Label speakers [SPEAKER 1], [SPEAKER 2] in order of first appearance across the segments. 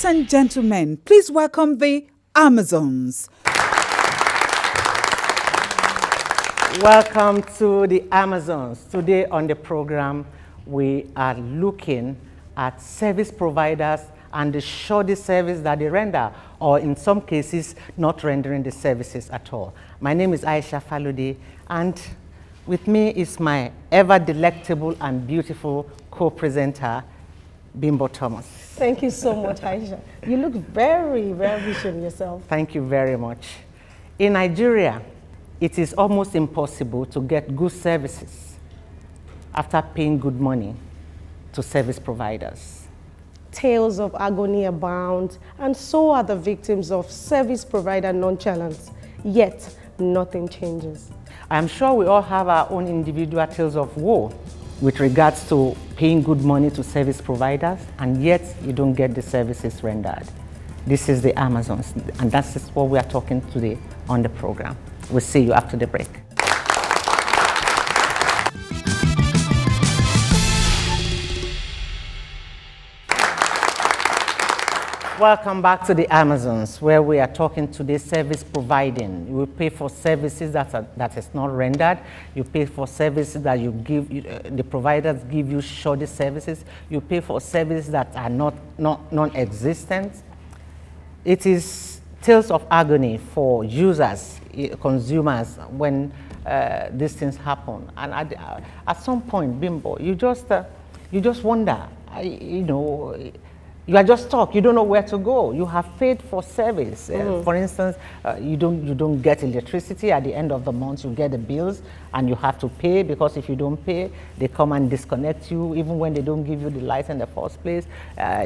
[SPEAKER 1] Ladies and gentlemen, please welcome the Amazons.
[SPEAKER 2] Welcome to the Amazons. Today on the program, we are looking at service providers and the shoddy service that they render, or in some cases, not rendering the services at all. My name is Aisha Faludi, and with me is my ever delectable and beautiful co-presenter, Bimbo Thomas.
[SPEAKER 3] Thank you so much, Aisha. You look very, very rich in yourself.
[SPEAKER 2] Thank you very much. In Nigeria, it is almost impossible to get good services after paying good money to service providers.
[SPEAKER 3] Tales of agony abound, and so are the victims of service provider nonchalance. Yet, nothing changes.
[SPEAKER 2] I'm sure we all have our own individual tales of woe with regards to paying good money to service providers, and yet you don't get the services rendered. This is the Amazons, and that's just what we are talking today on the program. We'll see you after the break. Welcome back to the Amazons, where we are talking today service providing. You pay for services that is not rendered. You pay for services that you give, the providers give you shoddy services. You pay for services that are non-existent. It is tales of agony for users, consumers, when these things happen. And at some point, Bimbo, you just wonder, you are just stuck. You don't know where to go. You have paid for service. For instance, you don't get electricity at the end of the month. You get the bills, and you have to pay, because if you don't pay, they come and disconnect you. Even when they don't give you the light in the first place,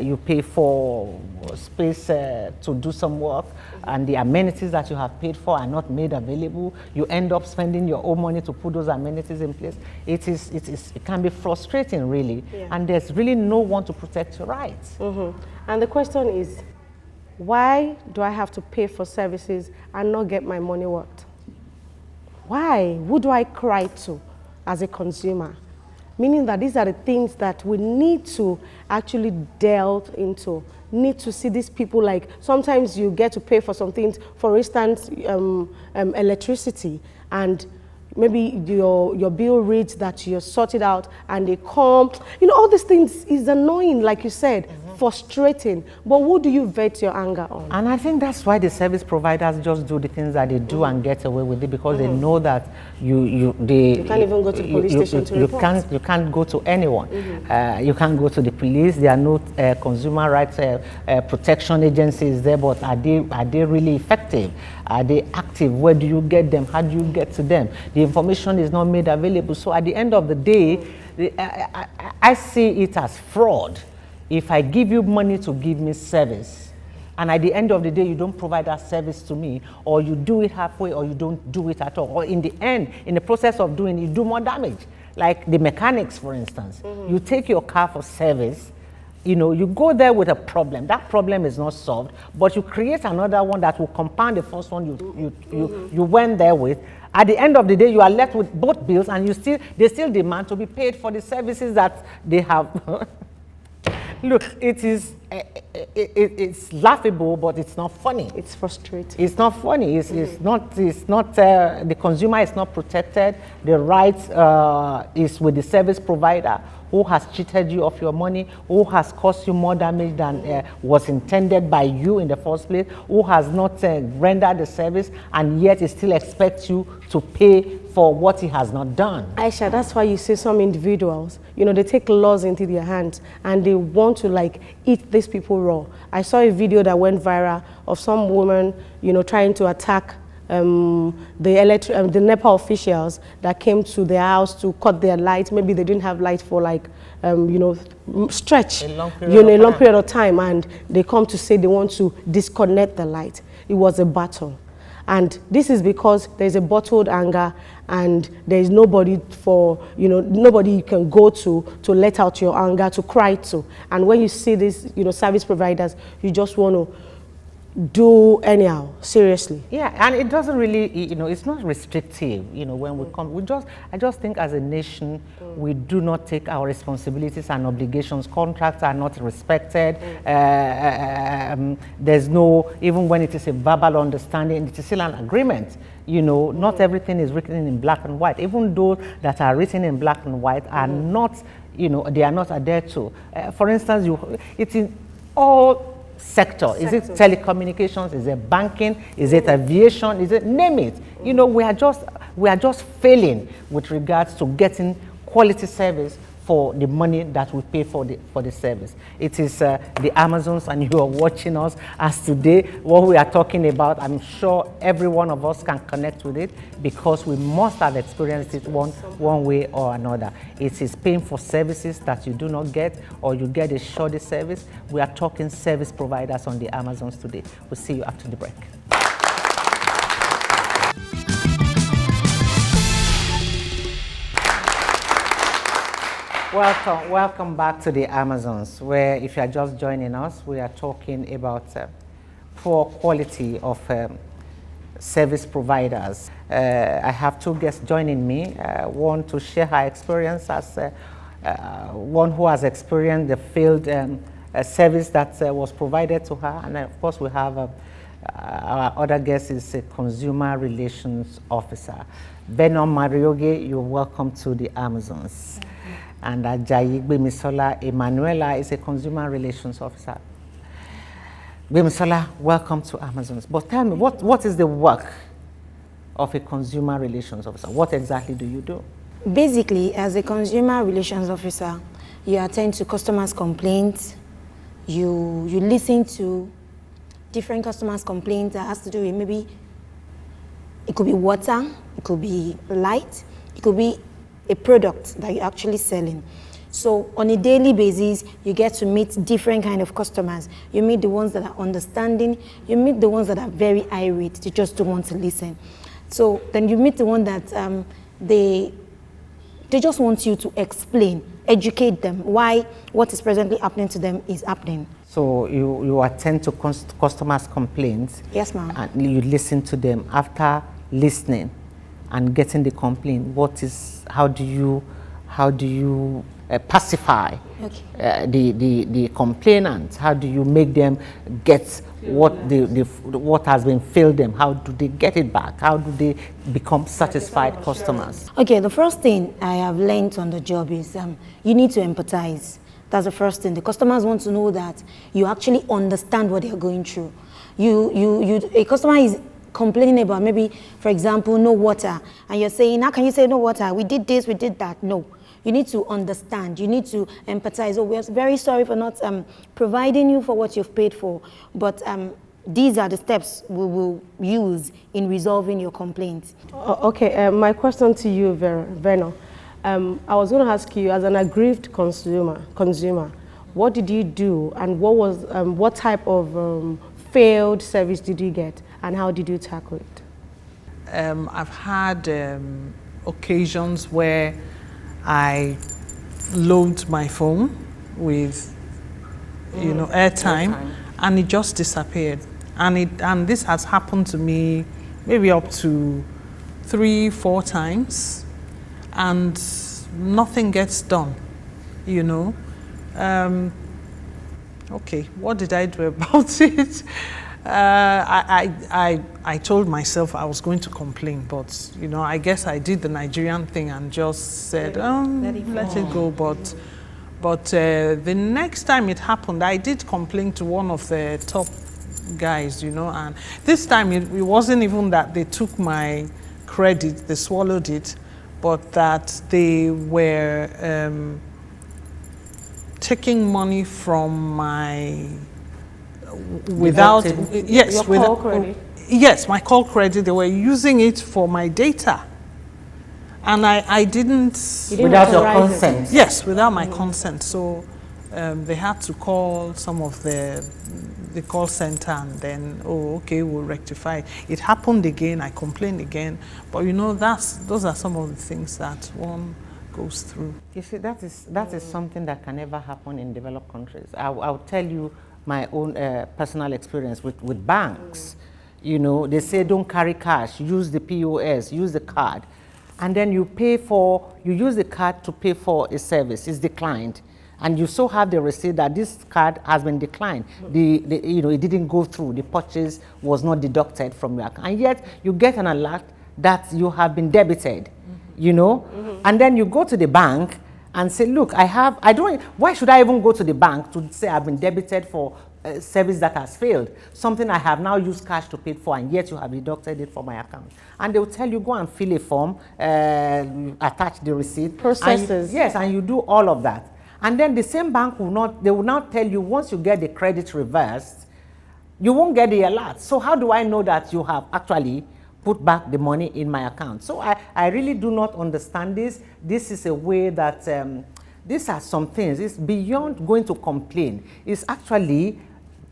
[SPEAKER 2] you pay for space to do some work, and the amenities that you have paid for are not made available. You end up spending your own money to put those amenities in place. It can be frustrating, really, and there's really no one to protect your rights.
[SPEAKER 3] And the question is, why do I have to pay for services and not get my money worth? Why? Who do I cry to as a consumer? Meaning that these are the things that we need to actually delve into. Need to see these people, like sometimes you get to pay for some things, for instance, electricity, and maybe your bill reads that you're sorted out and they come. All these things is annoying, like you said, frustrating. But who do you vet your anger on?
[SPEAKER 2] And I think that's why the service providers just do the things that they do and get away with it, because they know that you
[SPEAKER 3] can't even go to the police station to report.
[SPEAKER 2] You can't go to anyone. You can't go to the police. There are no consumer rights protection agencies there, but are they really effective? Are they active? Where do you get them? How do you get to them? The information is not made available. So at the end of the day, I see it as fraud. If I give you money to give me service, and at the end of the day, you don't provide that service to me, or you do it halfway, or you don't do it at all, or in the end, in the process of doing it, you do more damage. Like the mechanics, for instance. You take your car for service, you go there with a problem. That problem is not solved, but you create another one that will compound the first one you went there with. At the end of the day, you are left with both bills, and they still demand to be paid for the services that they have. Look, it's laughable, but it's not funny.
[SPEAKER 3] It's frustrating.
[SPEAKER 2] It's not funny. It's not. The consumer is not protected. The right is with the service provider, who has cheated you of your money, who has caused you more damage than was intended by you in the first place, who has not rendered the service, and yet it still expects you to pay for what he has not done.
[SPEAKER 3] Aisha, that's why you see some individuals, they take laws into their hands and they want to eat these people raw. I saw a video that went viral of some woman, trying to attack the NEPA officials that came to their house to cut their light. Maybe they didn't have light for stretch,
[SPEAKER 2] a long
[SPEAKER 3] period of time, and they come to say they want to disconnect the light. It was a battle. And this is because there's a bottled anger, and there's nobody nobody you can go to let out your anger, to cry to. And when you see these, service providers, you just want to do anyhow, seriously.
[SPEAKER 2] Yeah, and it doesn't really, it's not restrictive, when we come. I just think as a nation, we do not take our responsibilities and obligations. Contracts are not respected. There's no, even when it is a verbal understanding, it is still an agreement. Not everything is written in black and white. Even those that are written in black and white are not, they are not adhered to. For instance, it's in all sector. Is it telecommunications? Is it banking? Is it aviation? Is it, name it? We are just failing with regards to getting quality service for the money that we pay for the service. It is the Amazons, and you are watching us as today. What we are talking about, I'm sure every one of us can connect with it, because we must have experienced it one way or another. It is paying for services that you do not get, or you get a shoddy service. We are talking service providers on the Amazons today. We'll see you after the break. Welcome back to the Amazons, where, if you are just joining us, we are talking about poor quality of service providers. I have two guests joining me, one to share her experience as one who has experienced the failed service that was provided to her, and of course we have our other guest is a consumer relations officer. Benon Marioge, you're welcome to the Amazons. And Ajayi Gbemisola Emanuela is a consumer relations officer. Gbemisola, welcome to Amazons. But tell me, what is the work of a consumer relations officer? What exactly do you do?
[SPEAKER 4] Basically, as a consumer relations officer, you attend to customers' complaints. You listen to different customers' complaints that has to do with, maybe it could be water, it could be light, it could be a product that you're actually selling. So on a daily basis, you get to meet different kind of customers. You meet the ones that are understanding, you meet the ones that are very irate, they just don't want to listen. So then you meet the one that they just want you to explain, educate them why what is presently happening to them is happening.
[SPEAKER 2] So you attend to customers' complaints.
[SPEAKER 4] Yes, ma'am.
[SPEAKER 2] And you listen to them. After listening and getting the complaint, how do you pacify the complainant? How do you make them get what has been failed them? How do they get it back? How do they become satisfied customers?
[SPEAKER 4] Okay, the first thing I have learned on the job is you need to empathize. That's the first thing. The customers want to know that you actually understand what they are going through. A customer is complaining about, maybe, for example, no water, and you're saying, how can you say no water? We did this, we did that. No. You need to understand. You need to empathize. Oh, we're very sorry for not providing you for what you've paid for, but these are the steps we will use in resolving your complaint.
[SPEAKER 3] Okay, my question to you, Veno. I was going to ask you, as an aggrieved consumer, what did you do, and what type of failed service did you get, and how did you tackle it?
[SPEAKER 5] I've had occasions where I load my phone with, airtime, and it just disappeared. And this has happened to me maybe up to 3-4 times, and nothing gets done, Okay, what did I do about it? I told myself I was going to complain, but I guess I did the Nigerian thing and just said, let it go. But the next time it happened, I did complain to one of the top guys, and this time it wasn't even that they took my credit, they swallowed it, but that they were taking money from my
[SPEAKER 3] call credit.
[SPEAKER 5] Yes, my call credit. They were using it for my data, and I didn't
[SPEAKER 2] without your consent.
[SPEAKER 5] Yes, without my consent. So they had to call some of the call center, and then okay, we'll rectify it. It happened again. I complained again, but those are some of the things that one goes through.
[SPEAKER 2] You see, that is something that can never happen in developed countries. I'll tell you my own personal experience with banks. You know, they say don't carry cash, use the POS, use the card. And then you use the card to pay for a service, it's declined. And you so have the receipt that this card has been declined. You know, it didn't go through, the purchase was not deducted from your account. And yet you get an alert that you have been debited, you know? And then you go to the bank and say, look, why should I even go to the bank to say I've been debited for a service that has failed, something I have now used cash to pay for, and yet you have deducted it from my account. And they will tell you, go and fill a form, attach the receipt.
[SPEAKER 3] Processes.
[SPEAKER 2] Yes, and you do all of that. And then the same bank will not tell you, once you get the credit reversed, you won't get the alert. So how do I know that you have actually put back the money in my account? So I really do not understand this. This is a way that, these are some things, it's beyond going to complain. It's actually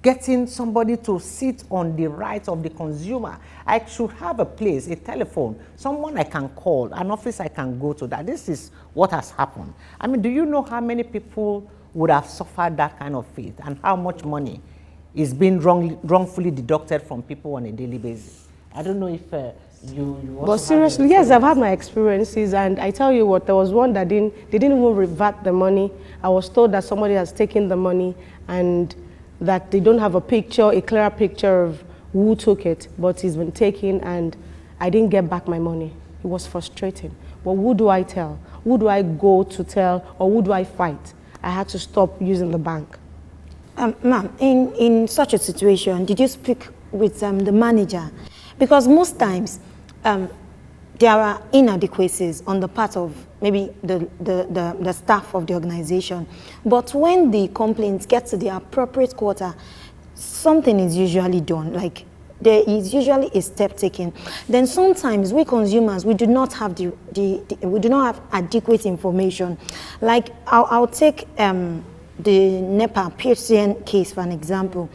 [SPEAKER 2] getting somebody to sit on the rights of the consumer. I should have a place, a telephone, someone I can call, an office I can go to, that this is what has happened. I mean, do you know how many people would have suffered that kind of fate, and how much money is being wrongfully deducted from people on a daily basis? I don't know if you
[SPEAKER 3] But seriously, yes, I've had my experiences, and I tell you what, there was one that they didn't even revert the money. I was told that somebody has taken the money and that they don't have a clear picture of who took it, but it's been taken and I didn't get back my money. It was frustrating. But who do I tell? Who do I go to tell, or who do I fight? I had to stop using the bank.
[SPEAKER 4] Ma'am, in such a situation, did you speak with the manager? Because most times there are inadequacies on the part of maybe the staff of the organization. But when the complaints get to the appropriate quarter, something is usually done. Like, there is usually a step taken. Then sometimes we consumers, we do not have we do not have adequate information. Like, I'll take the NEPA PHCN case for an example.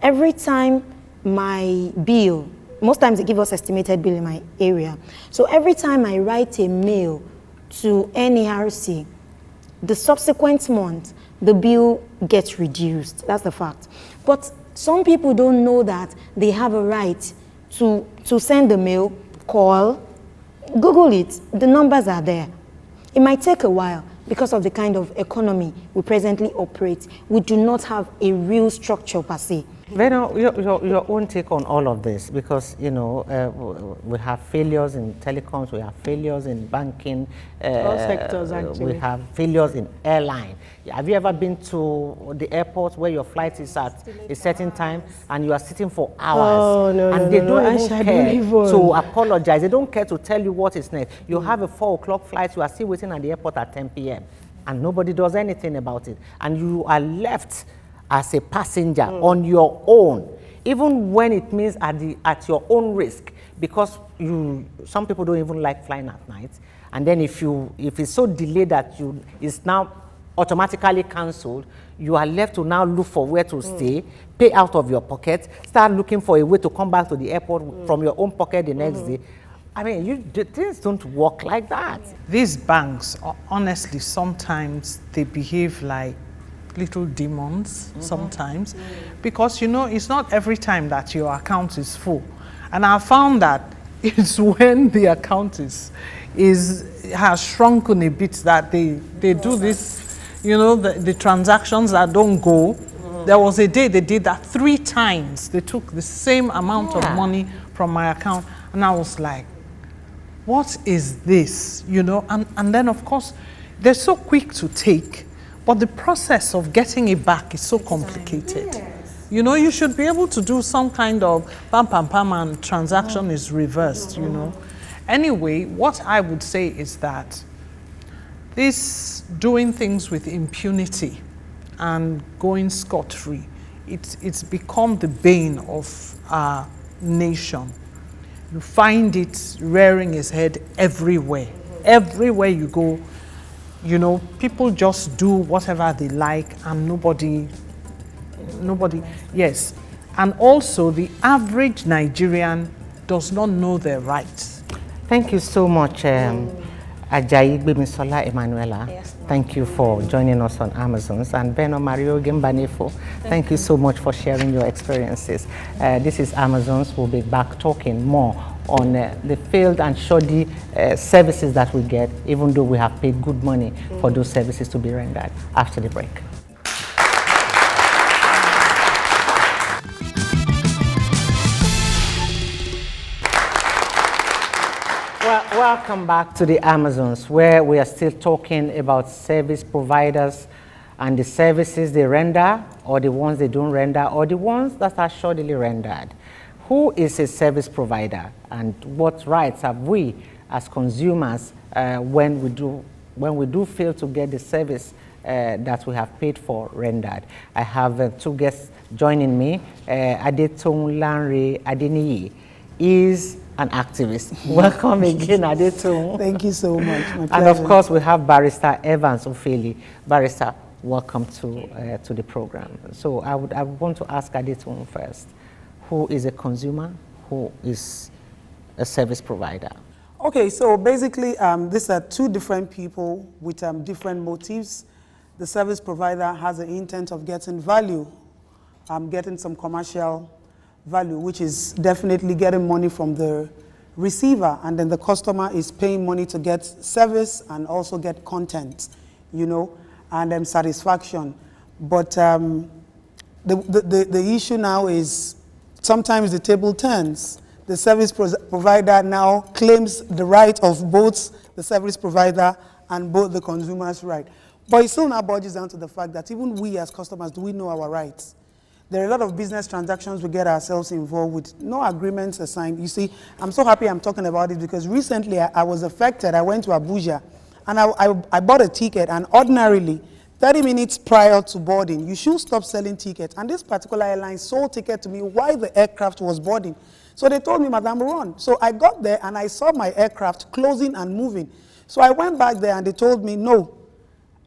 [SPEAKER 4] Every time my bill, most times they give us estimated bill in my area. So every time I write a mail to NERC, the subsequent month, the bill gets reduced. That's the fact. But some people don't know that they have a right to send the mail, call, Google it. The numbers are there. It might take a while because of the kind of economy we presently operate. We do not have a real structure per se.
[SPEAKER 2] Veno, your own take on all of this, because, you know, we have failures in telecoms, we have failures in banking,
[SPEAKER 3] all sectors actually.
[SPEAKER 2] We have failures in airline. Have you ever been to the airport where your flight is at a certain time and you are sitting for hours?
[SPEAKER 3] Oh, no,
[SPEAKER 2] and
[SPEAKER 3] no,
[SPEAKER 2] they
[SPEAKER 3] no,
[SPEAKER 2] don't
[SPEAKER 3] no.
[SPEAKER 2] even care to apologize. They don't care to tell you what is next. You have a 4 o'clock flight, you are still waiting at the airport at 10 p.m. and nobody does anything about it. And you are left as a passenger on your own, even when it means at your own risk, because some people don't even like flying at night. And then if it's so delayed that it's now automatically cancelled, you are left to now look for where to stay, pay out of your pocket, start looking for a way to come back to the airport from your own pocket the next day. I mean, things don't work like that.
[SPEAKER 5] These banks, honestly, sometimes they behave like little demons sometimes, because, you know, it's not every time that your account is full. And I found that it's when the account has shrunken a bit that they do this, you know, the transactions that don't go. There was a day they did that 3 times. They took the same amount of money from my account, and I was like, what is this? You know, and then of course they're so quick to take, but the process of getting it back is so complicated. Yes. You know, you should be able to do some kind of pam pam pam and transaction is reversed, you know. Anyway, what I would say is that this doing things with impunity and going scot-free, it's become the bane of our nation. You find it rearing its head everywhere. Everywhere you go, you know, people just do whatever they like, and nobody, yes. And also, the average Nigerian does not know their rights.
[SPEAKER 2] Thank you so much. Ajayi Gbemisola Emanuela,
[SPEAKER 4] Yes, ma'am.
[SPEAKER 2] thank you for joining us on Amazons. And Beno Mario Gembanefo, thank you so much for sharing your experiences. This is Amazons. We'll be back talking more on the failed and shoddy services that we get, even though we have paid good money for those services to be rendered after the break. Well, welcome back to the Amazons, where we are still talking about service providers and the services they render, or the ones they don't render, or the ones that are shoddily rendered. Who is a service provider, and what rights have we as consumers when we do fail to get the service that we have paid for rendered? I have two guests joining me. Adetun Lanre Adeniyi is an activist. Welcome again, Adetun.
[SPEAKER 6] Thank you so much. My
[SPEAKER 2] And of
[SPEAKER 6] pleasure.
[SPEAKER 2] course, we have Barrister Evans Ofeli. Barrister, welcome to the program. So I want to ask Adetun first. Who is a consumer? Who is a service provider?
[SPEAKER 6] Okay, so basically, these are two different people with different motives. The service provider has the intent of getting value, getting some commercial value, which is definitely getting money from the receiver, and then the customer is paying money to get service and also get content, you know, and satisfaction. But the issue now is sometimes the table turns. The service provider now claims the right of both the service provider and both the consumer's right. But it still now boils down to the fact that even we as customers, do we know our rights? There are a lot of business transactions we get ourselves involved with, no agreements assigned. You see, I'm so happy I'm talking about it because recently I was affected. I went to Abuja and I bought a ticket, and ordinarily, 30 minutes prior to boarding, you should stop selling tickets. And this particular airline sold ticket to me while the aircraft was boarding. So they told me, Madam, run. So I got there and I saw my aircraft closing and moving. So I went back there and they told me, no,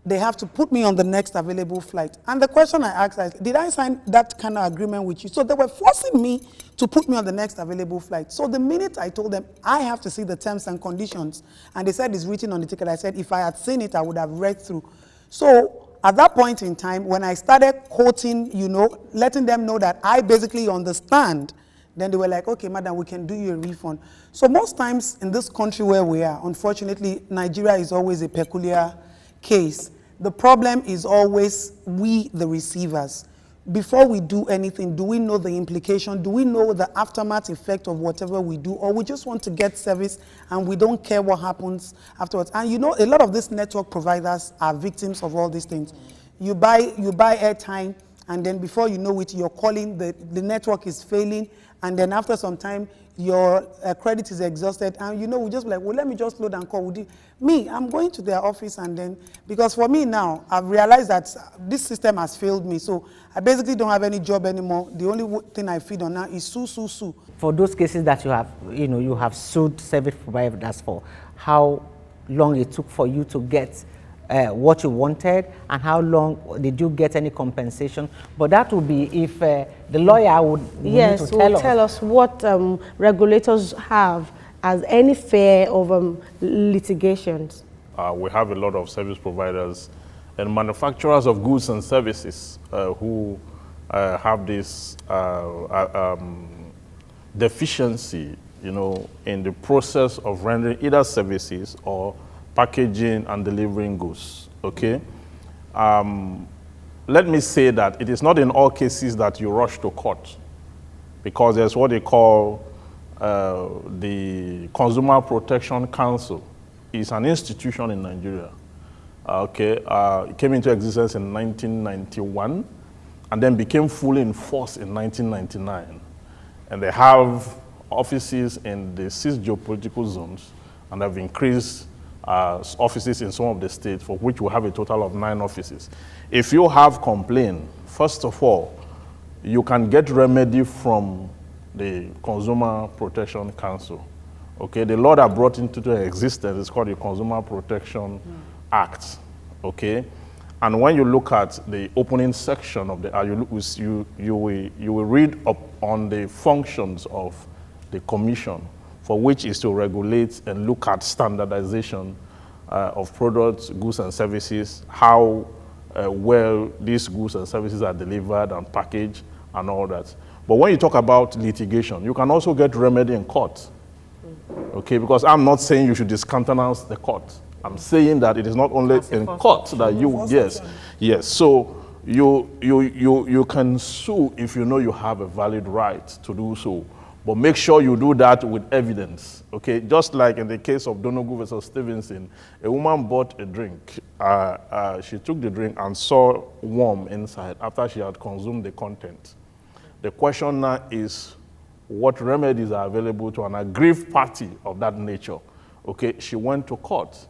[SPEAKER 6] they have to put me on the next available flight. And the question I asked is, did I sign that kind of agreement with you? So they were forcing me to put me on the next available flight. So the minute I told them, I have to see the terms and conditions, and they said it's written on the ticket, I said, if I had seen it, I would have read through. So at that point in time, when I started quoting, you know, letting them know that I basically understand, then they were like, okay, madam, we can do you a refund. So most times in this country where we are, unfortunately, Nigeria is always a peculiar case. The problem is always we, the receivers. Before we do anything, do we know the implication? Do we know the aftermath effect of whatever we do? Or we just want to get service and we don't care what happens afterwards? And you know, a lot of these network providers are victims of all these things. You buy airtime, and then before you know it, you're calling, the network is failing, and then after some time, your credit is exhausted, and you know, we just be like, well, let me just load and call. Me, I'm going to their office, and then, because for me now, I've realized that this system has failed me, so I basically don't have any job anymore. The only thing I feed on now is sue.
[SPEAKER 2] For those cases that you have sued service providers for, how long it took for you to get what you wanted, and how long did you get any compensation? But that would be if the lawyer would need to tell us
[SPEAKER 3] what regulators have as any fear of litigations.
[SPEAKER 7] We have a lot of service providers and manufacturers of goods and services who have this deficiency, you know, in the process of rendering either services or packaging and delivering goods, okay? Let me say that it is not in all cases that you rush to court, because there's what they call the Consumer Protection Council. It's an institution in Nigeria, okay? It came into existence in 1991 and then became fully in force in 1999. And they have offices in the 6 geopolitical zones and have increased offices in some of the states, for which we have a total of 9 offices. If you have complaint, first of all, you can get remedy from the Consumer Protection Council. Okay, the law that brought into existence is called the Consumer Protection Act. Okay, and when you look at the opening section of the you will read up on the functions of the commission, for which is to regulate and look at standardization of products, goods and services, how well these goods and services are delivered and packaged and all that. But when you talk about litigation, you can also get remedy in court. Okay, because I'm not saying you should discountenance the court. I'm saying that it is not only in court that you, yes. So you can sue if you know you have a valid right to do so. But make sure you do that with evidence, okay? Just like in the case of Donoghue versus Stevenson, a woman bought a drink. She took the drink and saw worm inside after she had consumed the content. The question now is, what remedies are available to an aggrieved party of that nature? Okay, she went to court.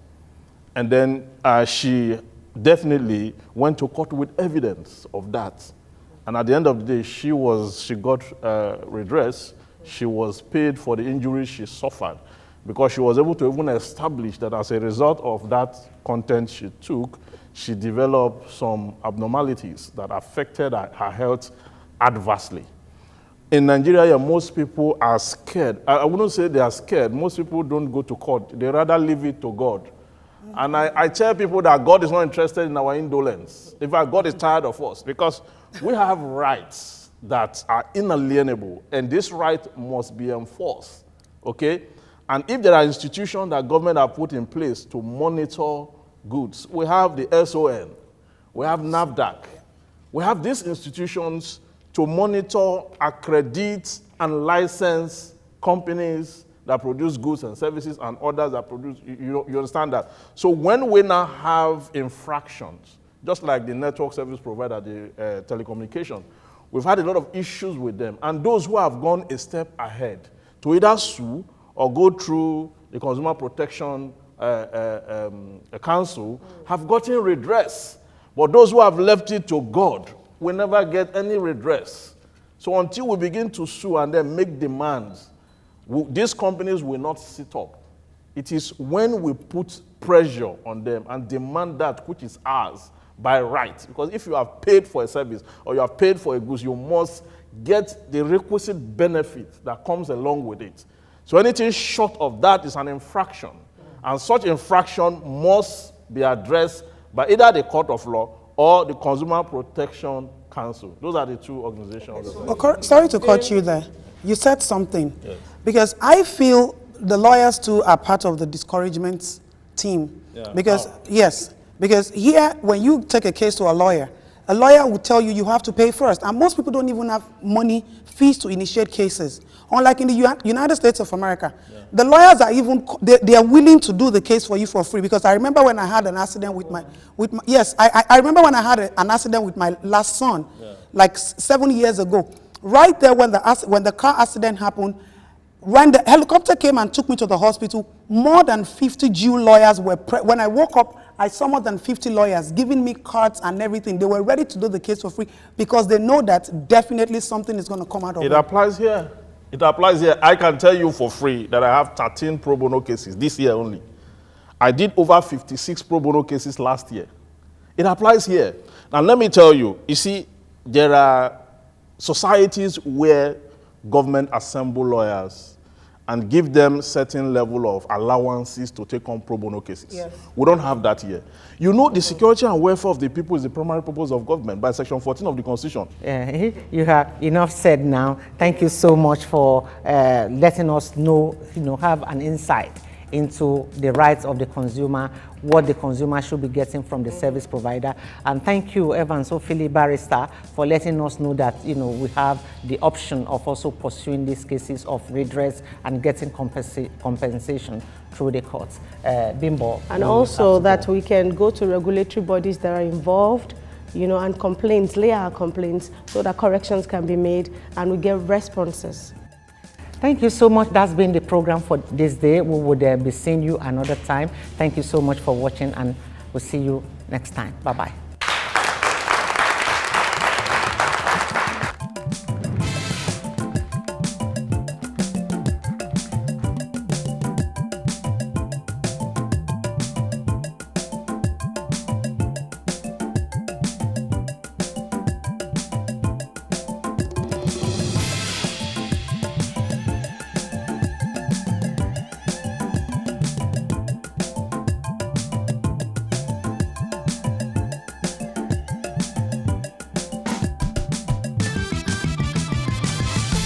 [SPEAKER 7] And then she definitely went to court with evidence of that. And at the end of the day, she got redress. She was paid for the injuries she suffered because she was able to even establish that as a result of that content she took, she developed some abnormalities that affected her health adversely. In Nigeria, most people are scared. I wouldn't say they are scared. Most people don't go to court. They rather leave it to God. And I tell people that God is not interested in our indolence. In fact, God is tired of us because we have rights that are inalienable, and this right must be enforced, okay? And if there are institutions that government have put in place to monitor goods, we have the SON, we have NAFDAC, we have these institutions to monitor, accredit, and license companies that produce goods and services and others that produce, you understand that? So when we now have infractions, just like the network service provider, the telecommunication, we've had a lot of issues with them. And those who have gone a step ahead to either sue or go through the Consumer Protection Council have gotten redress. But those who have left it to God will never get any redress. So until we begin to sue and then make demands, these companies will not sit up. It is when we put pressure on them and demand that which is ours by right. Because if you have paid for a service or you have paid for a goods, you must get the requisite benefit that comes along with it. So anything short of that is an infraction. And such infraction must be addressed by either the court of law or the Consumer Protection Council. Those are the two organizations.
[SPEAKER 6] Sorry to cut you there. You said something. Yes. Because I feel the lawyers too are part of the discouragement team. Yeah. Because, yes. Because here, when you take a case to a lawyer will tell you you have to pay first. And most people don't even have money, fees to initiate cases. Unlike in the United States of America, the lawyers are even, they are willing to do the case for you for free. Because I remember when I had an accident with my I remember when I had an accident with my last son, like 7 years ago. Right there when the car accident happened, when the helicopter came and took me to the hospital, more than 50 Jew lawyers were, when I woke up, I saw more than 50 lawyers giving me cards and everything. They were ready to do the case for free because they know that definitely something is going to come out of it.
[SPEAKER 7] It applies here. It applies here. I can tell you for free that I have 13 pro bono cases this year only. I did over 56 pro bono cases last year. It applies here. Now let me tell you, you see, there are societies where government assemble lawyers and give them certain level of allowances to take on pro bono cases. Yes. We don't have that here. You know, the security and welfare of the people is the primary purpose of government by Section 14 of the Constitution.
[SPEAKER 2] You have enough said now. Thank you so much for letting us know, have an insight into the rights of the consumer, what the consumer should be getting from the service provider. And thank you, Evans Ophili Barrister, for letting us know that we have the option of also pursuing these cases of redress and getting compensation through the courts. Bimbo.
[SPEAKER 3] And also that we can go to regulatory bodies that are involved, and complaints, lay our complaints so that corrections can be made and we get responses.
[SPEAKER 2] Thank you so much. That's been the program for this day. We would be seeing you another time. Thank you so much for watching, and we'll see you next time. Bye-bye.